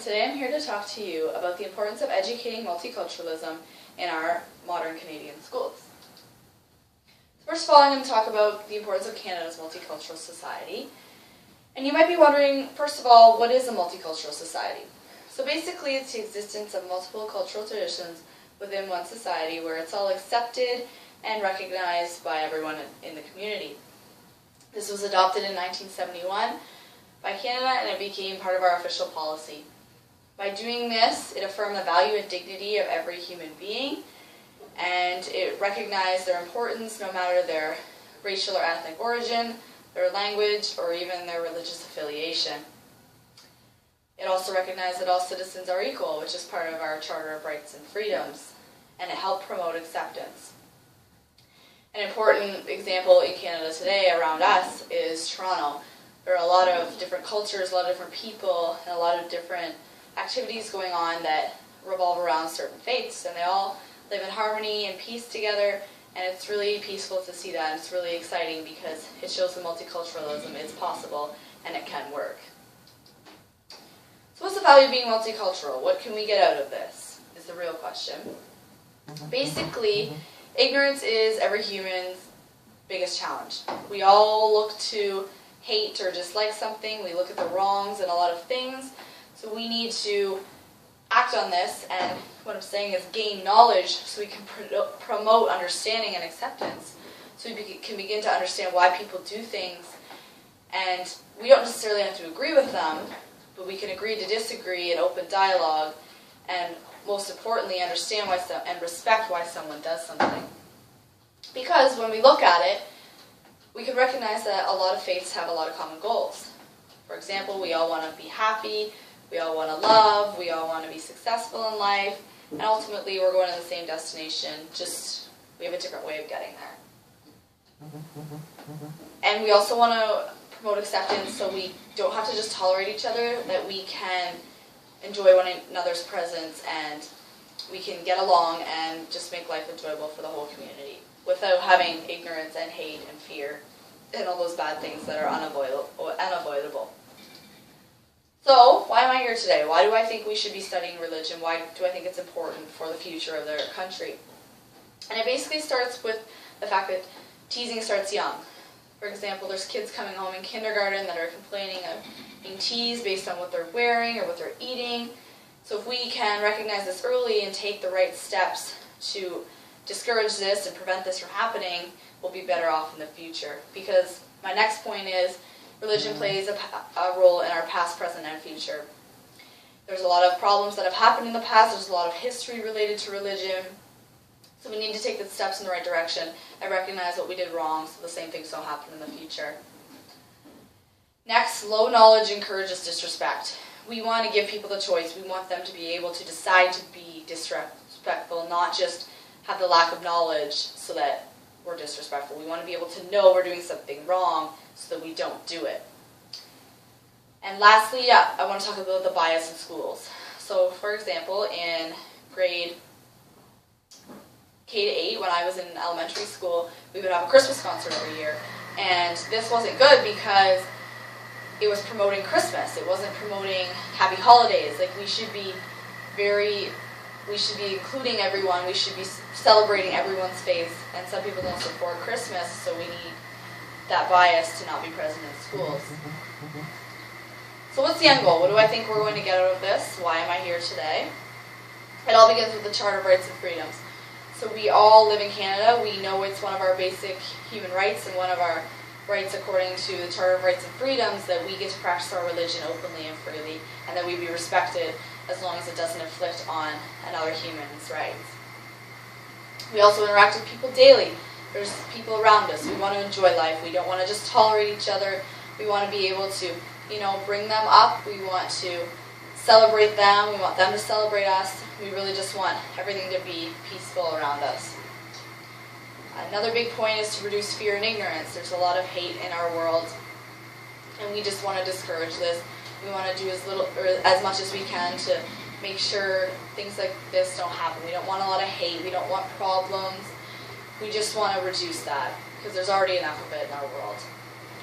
today I'm here to talk to you about the importance of educating multiculturalism in our modern Canadian schools. First of all, I'm going to talk about the importance of Canada's multicultural society. And you might be wondering, first of all, what is a multicultural society? So basically, it's the existence of multiple cultural traditions within one society where it's all accepted and recognized by everyone in the community. This was adopted in 1971 by Canada, and it became part of our official policy. By doing this, it affirmed the value and dignity of every human being, and it recognized their importance no matter their racial or ethnic origin, their language, or even their religious affiliation. It also recognized that all citizens are equal, which is part of our Charter of Rights and Freedoms, and it helped promote acceptance. An important example in Canada today around us is Toronto. There are a lot of different cultures, a lot of different people, and a lot of different activities going on that revolve around certain faiths, and they all live in harmony and peace together, and it's really peaceful to see that, and it's really exciting because it shows that multiculturalism is possible and it can work. So what's the value of being multicultural? What can we get out of this, is the real question. Basically, ignorance is every human's biggest challenge. We all look to hate or dislike something, we look at the wrongs in a lot of things, so we need to act on this, and what I'm saying is gain knowledge so we can promote understanding and acceptance, so we can begin to understand why people do things, and we don't necessarily have to agree with them, but we can agree to disagree in open dialogue, and most importantly, understand why and respect why someone does something. Because when we look at it, we can recognize that a lot of faiths have a lot of common goals. For example, we all want to be happy, we all want to love, we all want to be successful in life, and ultimately we're going to the same destination, just we have a different way of getting there. And we also want to promote acceptance so we don't have to just tolerate each other, that we can enjoy one another's presence and we can get along and just make life enjoyable for the whole community without having ignorance and hate and fear and all those bad things that are unavoidable. So, why am I here today? Why do I think we should be studying religion? Why do I think it's important for the future of their country? And it basically starts with the fact that teasing starts young. For example, there's kids coming home in kindergarten that are complaining of being teased based on what they're wearing or what they're eating. So if we can recognize this early and take the right steps to discourage this and prevent this from happening, we'll be better off in the future. Because my next point is, religion plays a role in our past, present, and future. There's a lot of problems that have happened in the past, there's a lot of history related to religion, so we need to take the steps in the right direction and recognize what we did wrong so the same things don't happen in the future. Next, low knowledge encourages disrespect. We want to give people the choice. We want them to be able to decide to be disrespectful, not just have the lack of knowledge so that we're disrespectful. We want to be able to know we're doing something wrong so that we don't do it. And lastly, I want to talk about the bias in schools. So, for example, in grade K to 8, when I was in elementary school, we would have a Christmas concert every year. And this wasn't good because it was promoting Christmas. It wasn't promoting happy holidays. Like, we should be including everyone. We should be celebrating everyone's faith. And some people don't support Christmas, so we need that bias to not be present in schools. So what's the end goal? What do I think we're going to get out of this? Why am I here today? It all begins with the Charter of Rights and Freedoms. So we all live in Canada. We know it's one of our basic human rights and one of our rights according to the Charter of Rights and Freedoms that we get to practice our religion openly and freely, and that we be respected as long as it doesn't inflict on another human's rights. We also interact with people daily. There's people around us. We want to enjoy life. We don't want to just tolerate each other. We want to be able to, bring them up. We want to celebrate them. We want them to celebrate us. We really just want everything to be peaceful around us. Another big point is to reduce fear and ignorance. There's a lot of hate in our world, and we just want to discourage this. We want to do as much as we can to make sure things like this don't happen. We don't want a lot of hate. We don't want problems. We just want to reduce that because there's already enough of it in our world.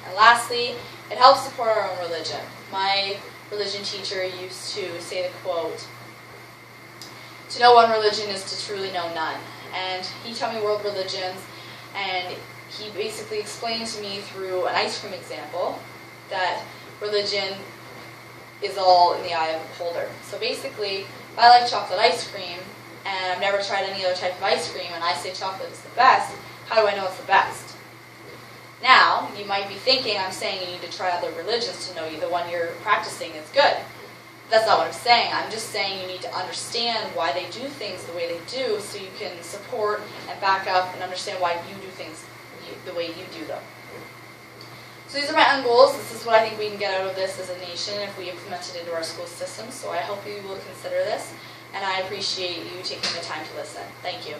And lastly, it helps support our own religion. My religion teacher used to say the quote, "To know one religion is to truly know none." And he taught me world religions, and he basically explained to me through an ice cream example that religion is all in the eye of the beholder. So basically, if I like chocolate ice cream, and I've never tried any other type of ice cream, and I say chocolate is the best, how do I know it's the best? Now, you might be thinking I'm saying you need to try other religions to know the one you're practicing is good. That's not what I'm saying. I'm just saying you need to understand why they do things the way they do so you can support and back up and understand why you do things the way you do them. So these are my end goals. This is what I think we can get out of this as a nation if we implement it into our school system. So I hope you will consider this, and I appreciate you taking the time to listen. Thank you.